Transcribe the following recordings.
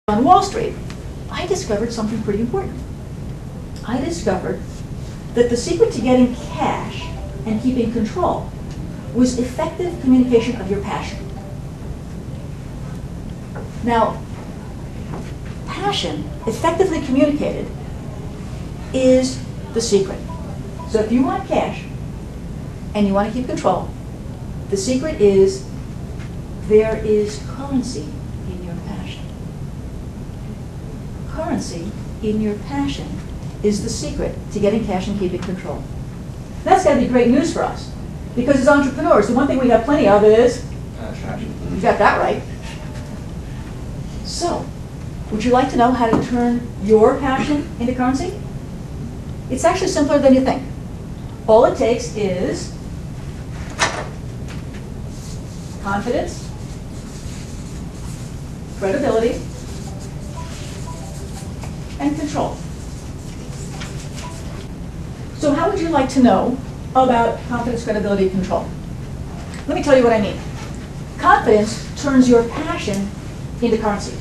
on Wall Street, I discovered something pretty important. I discovered that the secret to getting cash and keeping control was effective communication of your passion. Now, passion, effectively communicated, is the secret. So if you want cash and you want to keep control, the secret is there is currency in your passion. Currency in your passion is the secret to getting cash and keeping control. That's got to be great news for us, because as entrepreneurs, the one thing we have plenty of is passion. You got that right. So, would you like to know how to turn your passion into currency? It's actually simpler than you think. All it takes is confidence, credibility, and control. So how would you like to know about confidence, credibility, and control? Let me tell you what I mean. Confidence turns your passion into currency.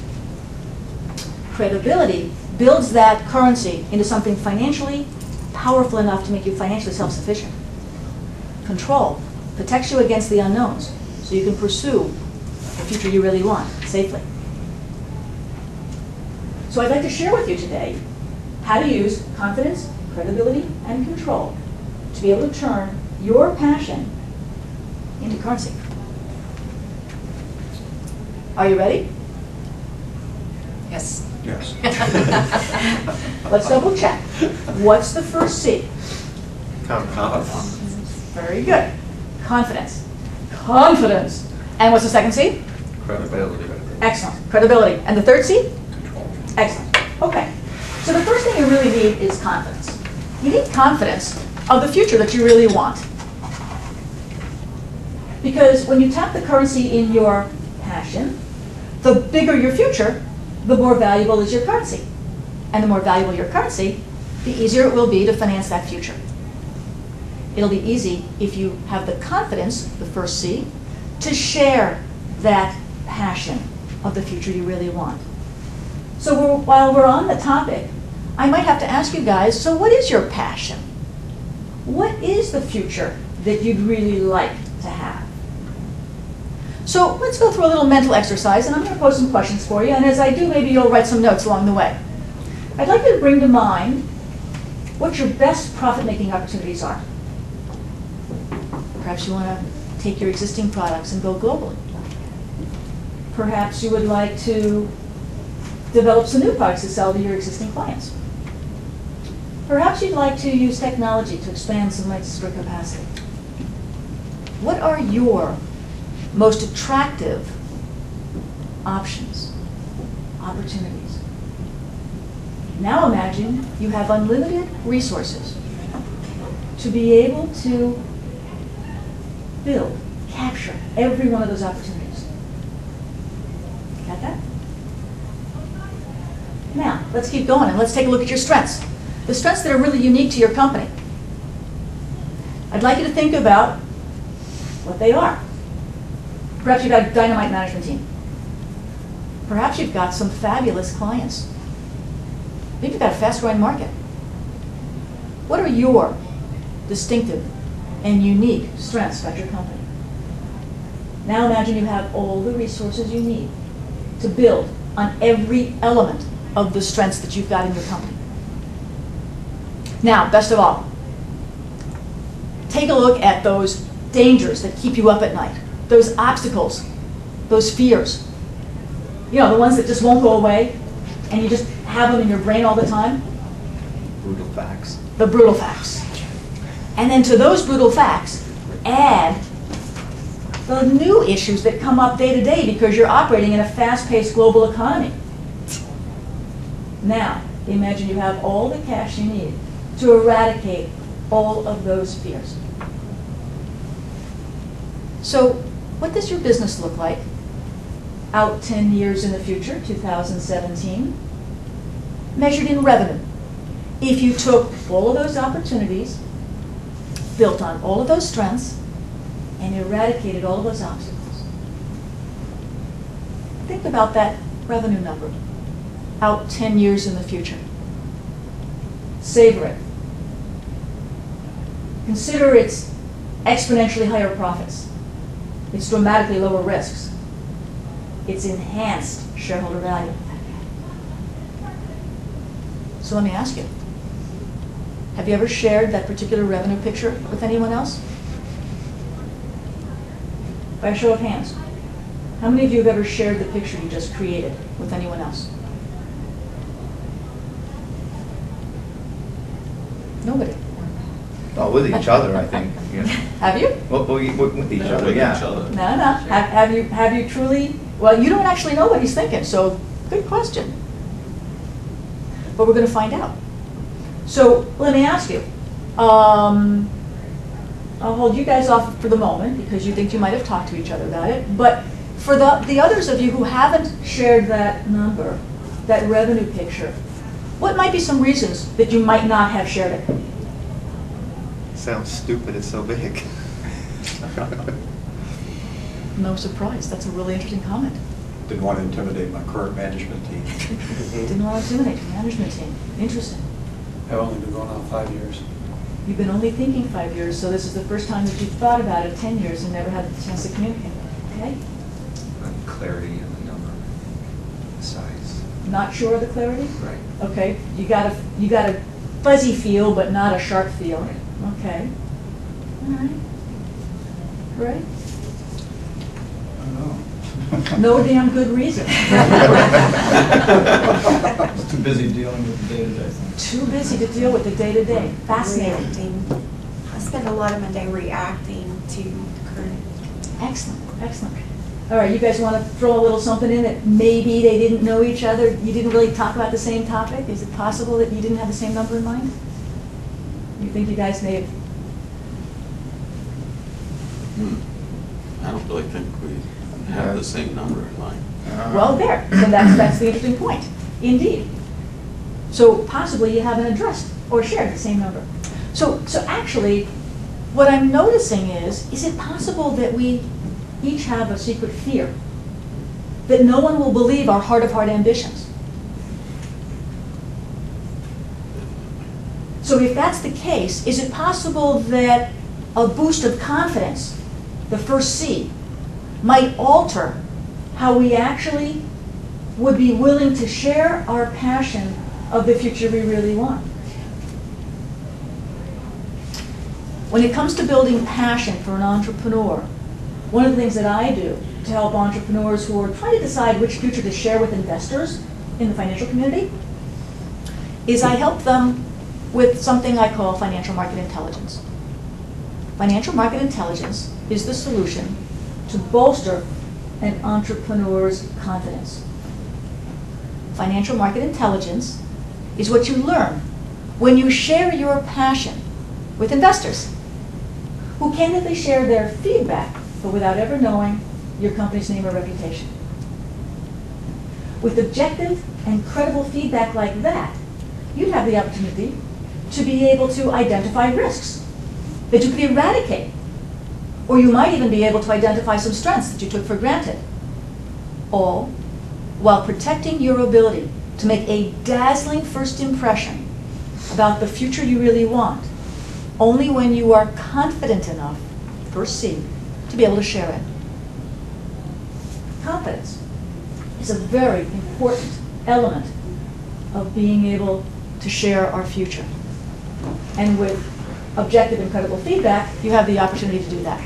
Credibility builds that currency into something financially powerful enough to make you financially self-sufficient. Control protects you against the unknowns, so you can pursue the future you really want safely. So I'd like to share with you today how to use confidence, credibility, and control to be able to turn your passion into currency. Are you ready? Yes. Yes. Let's double check. What's the first C? Confidence. Very good. Confidence. Confidence. And what's the second C? Credibility. Excellent. Credibility. And the third C? Control. Excellent. Okay. So the first thing you really need is confidence. You need confidence of the future that you really want. Because when you tap the currency in your passion, the bigger your future, the more valuable is your currency. And the more valuable your currency, the easier it will be to finance that future. It'll be easy if you have the confidence, the first C, to share that passion of the future you really want. So while we're on the topic, I might have to ask you guys, so what is your passion? What is the future that you'd really like to have? So let's go through a little mental exercise, and I'm going to pose some questions for you, and as I do, maybe you'll write some notes along the way. I'd like you to bring to mind what your best profit-making opportunities are. Perhaps you want to take your existing products and go globally. Perhaps you would like to develop some new products to sell to your existing clients. Perhaps you'd like to use technology to expand some lights for capacity. What are your most attractive options, opportunities? Now imagine you have unlimited resources to be able to build, capture every one of those opportunities. Got that? Now, let's keep going and let's take a look at your strengths. The strengths that are really unique to your company. I'd like you to think about what they are. Perhaps you've got a dynamite management team. Perhaps you've got some fabulous clients. Maybe you've got a fast-growing market. What are your distinctive and unique strengths about your company? Now imagine you have all the resources you need to build on every element of the strengths that you've got in your company. Now, best of all, take a look at those dangers that keep you up at night, those obstacles, those fears. You know, the ones that just won't go away, and you just have them in your brain all the time. Brutal facts. The brutal facts. And then to those brutal facts, add the new issues that come up day to day because you're operating in a fast-paced global economy. Now, imagine you have all the cash you need to eradicate all of those fears. So, what does your business look like out 10 years in the future, 2017, measured in revenue? If you took all of those opportunities, built on all of those strengths, and eradicated all of those obstacles. Think about that revenue number. out 10 years in the future. Savor it. Consider its exponentially higher profits, its dramatically lower risks, its enhanced shareholder value. So let me ask you, have you ever shared that particular revenue picture with anyone else? By a show of hands, how many of you have ever shared the picture you just created with anyone else? Nobody. Oh, with each other, I think. Yeah. Have you? Well, with each other, With yeah. each other. No, no. Have you truly? Well, you don't actually know what he's thinking, so good question. But we're going to find out. So let me ask you. I'll hold you guys off for the moment because you think you might have talked to each other about it. But for the others of you who haven't shared that number, that revenue picture, what might be some reasons that you might not have shared it? Sounds stupid, it's so big. No surprise. That's a really interesting comment. Didn't want to intimidate my current management team. Didn't want to intimidate your management team. Interesting. I've only been going on 5 years. You've been only thinking 5 years, so this is the first time that you've thought about it 10 years and never had the chance to communicate. Okay? And clarity in the number, size. Not sure of the clarity? Right. Okay. You got a fuzzy feel, but not a sharp feel. Right. Okay. All right. Right? I don't know. No damn good reason. I was too busy dealing with the day-to-day things. Too busy to deal with the day-to-day. Fascinating. Reacting. I spend a lot of my day reacting to current. Excellent. Excellent. All right, you guys want to throw a little something in that maybe they didn't know each other? You didn't really talk about the same topic? Is it possible that you didn't have the same number in mind? You think you guys may have? I don't really think we have the same number in mind. Well, there. So that's the interesting point. Indeed. So possibly you haven't addressed or shared the same number. So actually, what I'm noticing is it possible that we each have a secret fear that no one will believe our heart-of-heart ambitions? So if that's the case, is it possible that a boost of confidence, the first C, might alter how we actually would be willing to share our passion of the future we really want? When it comes to building passion for an entrepreneur, one of the things that I do to help entrepreneurs who are trying to decide which future to share with investors in the financial community is I help them with something I call financial market intelligence. Financial market intelligence is the solution to bolster an entrepreneur's confidence. Financial market intelligence is what you learn when you share your passion with investors who candidly share their feedback, but without ever knowing your company's name or reputation. With objective and credible feedback like that, you'd have the opportunity to be able to identify risks that you could eradicate. Or you might even be able to identify some strengths that you took for granted. All while protecting your ability to make a dazzling first impression about the future you really want, only when you are confident enough, first C, to be able to share it. Confidence is a very important element of being able to share our future. And with objective and credible feedback, you have the opportunity to do that.